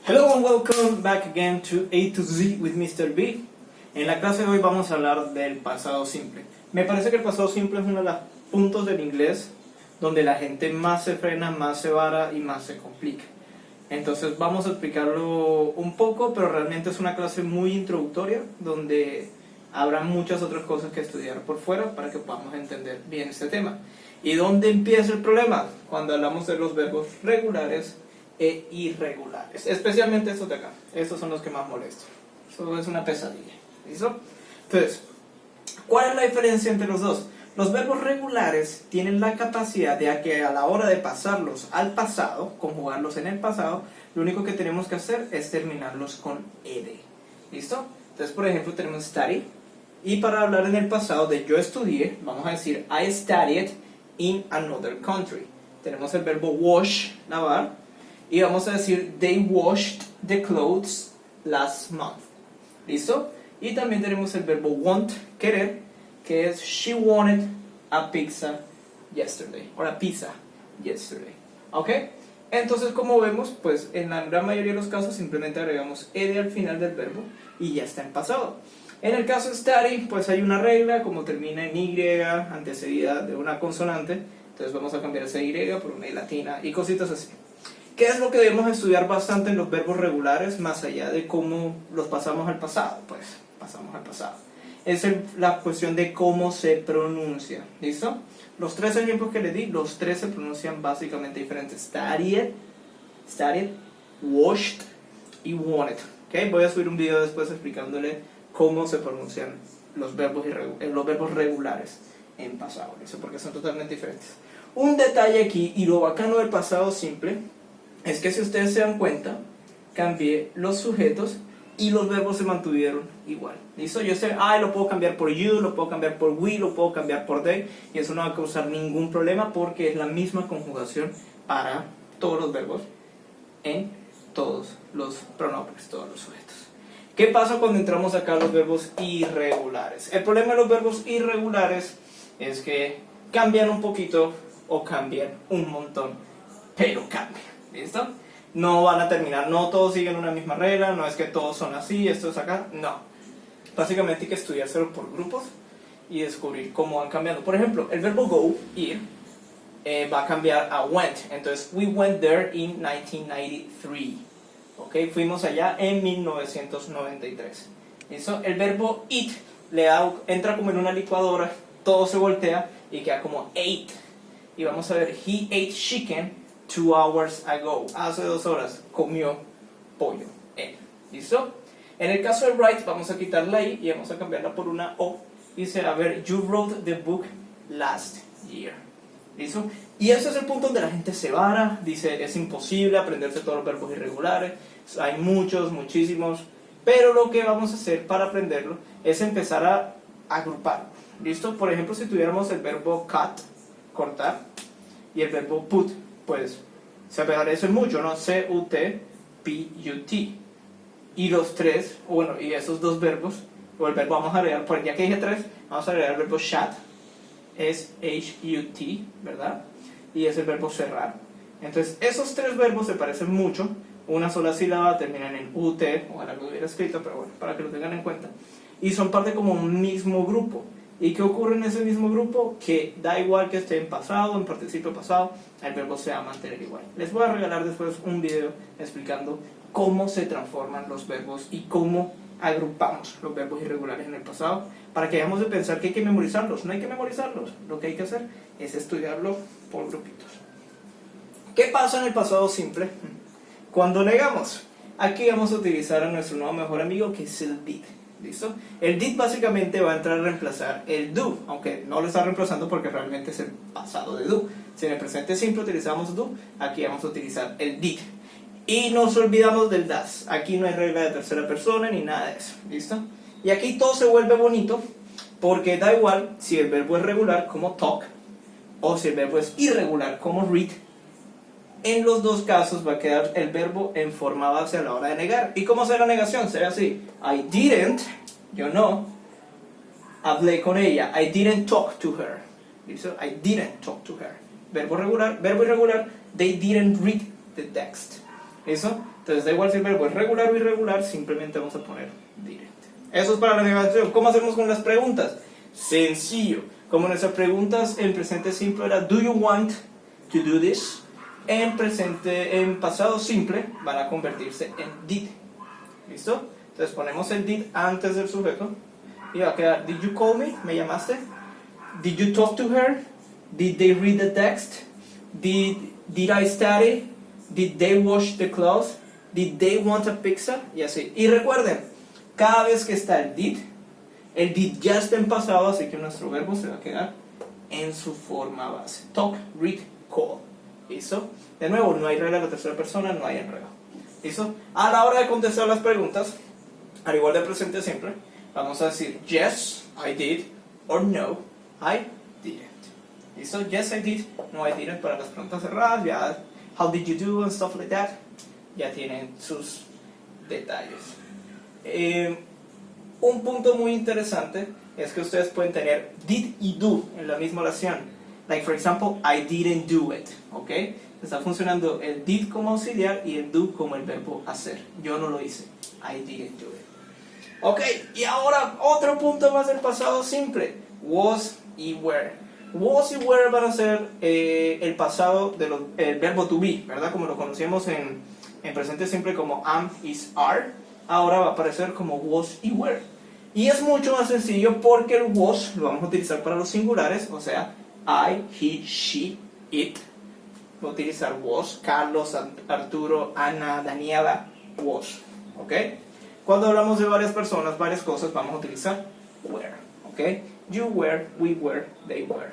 Hello and welcome back again to A to Z with Mr. B. En la clase de hoy vamos a hablar del pasado simple. Me parece que el pasado simple es uno de los puntos del inglés donde la gente más se frena, más se vara y más se complica. Entonces vamos a explicarlo un poco, pero realmente es una clase muy introductoria donde habrá muchas otras cosas que estudiar por fuera para que podamos entender bien este tema. ¿Y dónde empieza el problema? Cuando hablamos de los verbos regulares e irregulares, especialmente estos de acá. Estos son los que más molestan. Eso es una pesadilla. ¿Listo? Entonces, ¿cuál es la diferencia entre los dos? Los verbos regulares tienen la capacidad de que a la hora de pasarlos al pasado, conjugarlos en el pasado, lo único que tenemos que hacer es terminarlos con ed. ¿Listo? Entonces, por ejemplo, tenemos study. Y para hablar en el pasado de yo estudié, vamos a decir I studied in another country. Tenemos el verbo wash, lavar. Y vamos a decir they washed the clothes last month. ¿Listo? Y también tenemos el verbo want, querer, que es she wanted a pizza yesterday, o a pizza yesterday. ¿Ok? Entonces, como vemos, pues en la gran mayoría de los casos simplemente agregamos ed al final del verbo y ya está en pasado. En el caso de study, pues hay una regla, como termina en y antecedida de una consonante, entonces vamos a cambiar esa y por una y latina y cositas así. ¿Qué es lo que debemos estudiar bastante en los verbos regulares, más allá de cómo los pasamos al pasado? Pues pasamos al pasado. Es la cuestión de cómo se pronuncia. ¿Listo? Los tres ejemplos que le di, los tres se pronuncian básicamente diferentes. Studied, washed y wanted. ¿Okay? Voy a subir un video después explicándole cómo se pronuncian los verbos regulares en pasado. ¿Listo? Porque son totalmente diferentes. Un detalle aquí, y lo bacano del pasado simple, es que si ustedes se dan cuenta, cambié los sujetos y los verbos se mantuvieron igual. ¿Listo? Yo sé, lo puedo cambiar por you, lo puedo cambiar por we, lo puedo cambiar por they, y eso no va a causar ningún problema porque es la misma conjugación para todos los verbos en todos los pronombres, todos los sujetos. ¿Qué pasa cuando entramos acá a los verbos irregulares? El problema de los verbos irregulares es que cambian un poquito o cambian un montón, pero cambian. ¿Listo? No van a terminar, no todos siguen una misma regla, no es que todos son así, esto es acá, no. Básicamente hay que estudiárselo por grupos y descubrir cómo van cambiando. Por ejemplo, el verbo go, ir, va a cambiar a went. Entonces, we went there in 1993. ¿Ok? Fuimos allá en 1993. ¿Listo? El verbo eat entra como en una licuadora, todo se voltea y queda como ate. Y vamos a ver, he ate chicken 2 hours ago. Hace 2 horas comió pollo. ¿Listo? En el caso de write vamos a quitar la i y vamos a cambiarla por una o. Y será, a ver, you wrote the book last year. ¿Listo? Y ese es el punto donde la gente se vara, dice es imposible aprenderse todos los verbos irregulares. Hay muchísimos. Pero lo que vamos a hacer para aprenderlo es empezar a agrupar. ¿Listo? Por ejemplo, si tuviéramos el verbo cut, cortar, y el verbo put, pues se parecen mucho, ¿no? C-U-T, P-U-T. Y los tres, bueno, y esos dos verbos, o el verbo vamos a agregar, ya que dije tres, vamos a agregar el verbo shut, es H-U-T, ¿verdad? Y es el verbo cerrar. Entonces, esos tres verbos se parecen mucho, una sola sílaba, terminan en U-T, ojalá lo hubiera escrito, pero bueno, para que lo tengan en cuenta. Y son parte como un mismo grupo. ¿Y qué ocurre en ese mismo grupo? Que da igual que esté en pasado, en participio pasado, el verbo se va a mantener igual. Les voy a regalar después un video explicando cómo se transforman los verbos y cómo agrupamos los verbos irregulares en el pasado, para que dejemos de pensar que hay que memorizarlos. No hay que memorizarlos, lo que hay que hacer es estudiarlo por grupitos. ¿Qué pasa en el pasado simple? Cuando negamos, aquí vamos a utilizar a nuestro nuevo mejor amigo, que es el did. ¿Listo? El did básicamente va a entrar a reemplazar el do, aunque no lo está reemplazando porque realmente es el pasado de do. Si en el presente simple utilizamos do, aquí vamos a utilizar el did. Y nos olvidamos del das. Aquí no hay regla de tercera persona ni nada de eso. ¿Listo? Y aquí todo se vuelve bonito porque da igual si el verbo es regular como talk o si el verbo es irregular como read. En los dos casos va a quedar el verbo en forma base a la hora de negar. ¿Y cómo será la negación? Será así: I didn't, yo no hablé con ella. I didn't talk to her. ¿Listo? I didn't talk to her. Verbo regular, verbo irregular, they didn't read the text. ¿Eso? Entonces da igual si el verbo es regular o irregular, simplemente vamos a poner didn't. Eso es para la negación. ¿Cómo hacemos con las preguntas? Sencillo. Como nuestras preguntas en presente simple era do you want to do this, en pasado simple van a convertirse en did. ¿Listo? Entonces ponemos el did antes del sujeto y va a quedar did you call me? ¿Me llamaste? Did you talk to her? Did they read the text? Did I study? Did they wash the clothes? Did they want a pizza? Y así. Y recuerden, cada vez que está el did ya está en pasado, así que nuestro verbo se va a quedar en su forma base. Talk, read, call. ¿Listo? De nuevo, no hay regla de la tercera persona, no hay enredo. ¿Listo? A la hora de contestar las preguntas, al igual de presente siempre, vamos a decir yes, I did, or no, I didn't. ¿Listo? Yes, I did, no, I didn't, para las preguntas cerradas, ya, how did you do, and stuff like that, ya tienen sus detalles. Un punto muy interesante es que ustedes pueden tener did y do en la misma oración. Like, for example, I didn't do it. ¿Ok? Está funcionando el did como auxiliar y el do como el verbo hacer. Yo no lo hice. I didn't do it. Ok, y ahora otro punto más del pasado simple. Was y were. Was y were van a ser el pasado del verbo to be, ¿verdad? Como lo conocíamos en presente simple como am, is, are. Ahora va a aparecer como was y were. Y es mucho más sencillo porque el was lo vamos a utilizar para los singulares, o sea, I, he, she, it. Voy a utilizar was, Carlos, Arturo, Ana, Daniela, was. ¿Ok? Cuando hablamos de varias personas, varias cosas, vamos a utilizar were. ¿Ok? You were, we were, they were.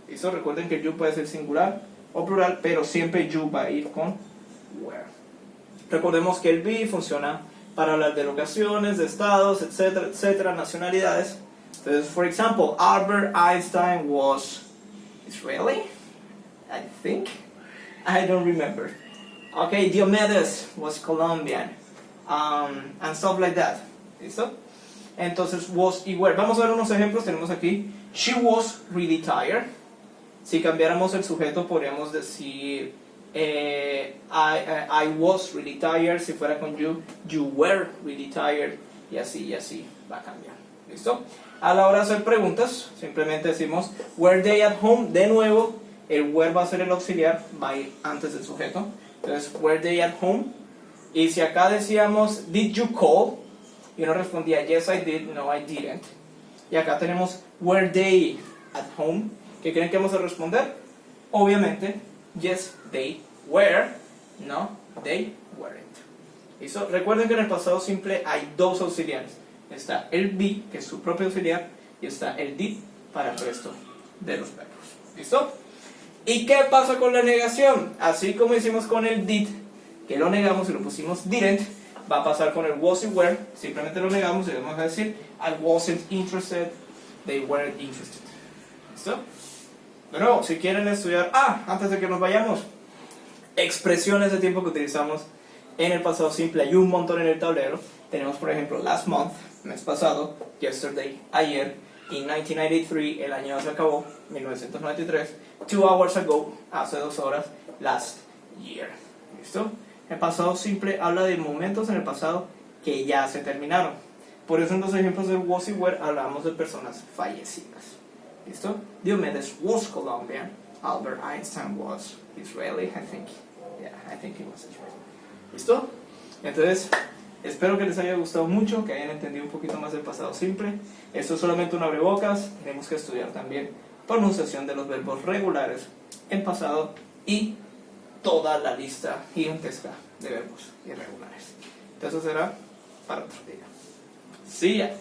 Eso recuerden que el you puede ser singular o plural, pero siempre you va a ir con were. Recordemos que el be funciona para hablar de locaciones, de estados, etcétera, etcétera, nacionalidades. Entonces, for example, Albert Einstein was Israeli, I think. I don't remember. Okay, Diomedes was Colombian, and stuff like that. ¿Listo? Entonces, was y were. Vamos a ver unos ejemplos. Tenemos aquí, she was really tired. Si cambiáramos el sujeto, podríamos decir I was really tired. Si fuera con you, you were really tired. Y así va a cambiar. ¿Listo? A la hora de hacer preguntas, simplemente decimos were they at home. De nuevo, el were va a ser el auxiliar, va a ir antes del sujeto. Entonces, were they at home. Y si acá decíamos did you call, y uno respondía yes I did, no I didn't. Y acá tenemos were they at home. ¿Qué creen que vamos a responder? Obviamente, yes they were, no they weren't. ¿Listo? Recuerden que en el pasado simple hay dos auxiliares. Está el be, que es su propio auxiliar, y está el did para el resto de los verbos. ¿Listo? ¿Y qué pasa con la negación? Así como hicimos con el did, que lo negamos y lo pusimos didn't, va a pasar con el was y were. Simplemente lo negamos y vamos a decir I wasn't interested, they weren't interested. ¿Listo? De nuevo, si quieren estudiar, antes de que nos vayamos, expresiones de tiempo que utilizamos en el pasado simple, hay un montón en el tablero. Tenemos, por ejemplo, last month, mes pasado, yesterday, ayer, in 1993, el año se acabó, 1993, 2 hours ago, hace 2 horas, last year. ¿Listo? El pasado simple habla de momentos en el pasado que ya se terminaron. Por eso en los ejemplos del was y were hablamos de personas fallecidas. ¿Listo? Diomedes was Colombian. Albert Einstein was Israeli, I think. Yeah, I think he was Israeli. ¿Listo? Entonces, espero que les haya gustado mucho, que hayan entendido un poquito más del pasado simple. Esto es solamente un abrebocas. Tenemos que estudiar también pronunciación de los verbos regulares en pasado y toda la lista gigantesca de verbos irregulares. Entonces, eso será para otro día. See ya.